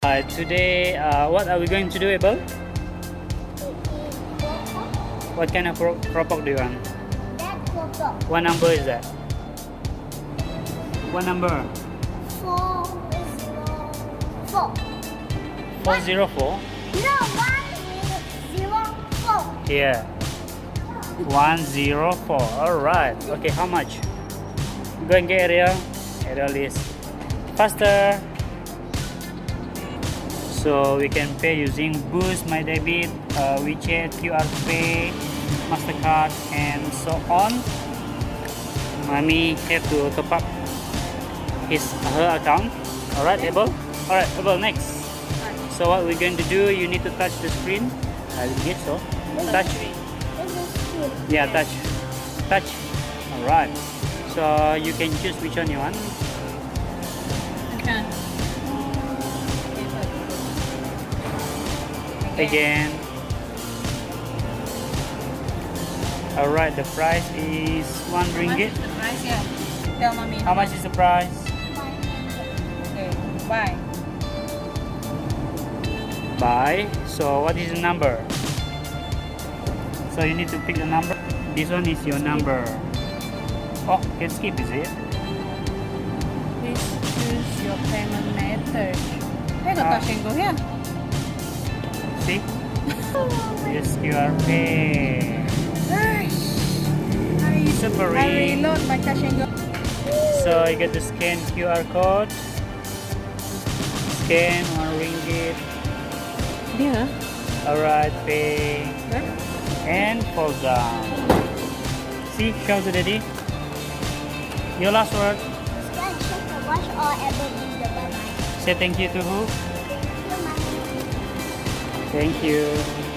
Today, what are we going to do, Abel? What kind of keropok do you want? That keropok. What number is that? What number? 404. 404? No, 104. Here. 104. Alright. Okay, how much? Go and get Ariel. Ariel is faster. So we can pay using Boost, My Debit, WeChat, QR Pay, Mastercard, and so on. Mommy have to top up her account. Alright, Abel? Alright, Abel, next. So what we're going to do, you need to touch the screen. I guess so. Touch. Yeah, touch. Touch. Alright. So you can choose which one you want. Okay. Again. Alright, the price is 1 ringgit. The price, yeah. Tell mommy. How much is the price? Okay, bye. Buy. So what is the number? So you need to pick the number. This one is your number. Oh, can skip, is it? Please choose your payment method. Hey, got touch and go here. See? Yes, QR Pay. Super I ring. reload my touch and go. So you get to scan QR code. Scan 1 ringgit. Yeah. Alright, pay. Huh? And fall down. See, show to daddy. Your last word. Subscribe, check the watch or ever do the bye-bye. Say thank you to who? Thank you, Mommy. Thank you.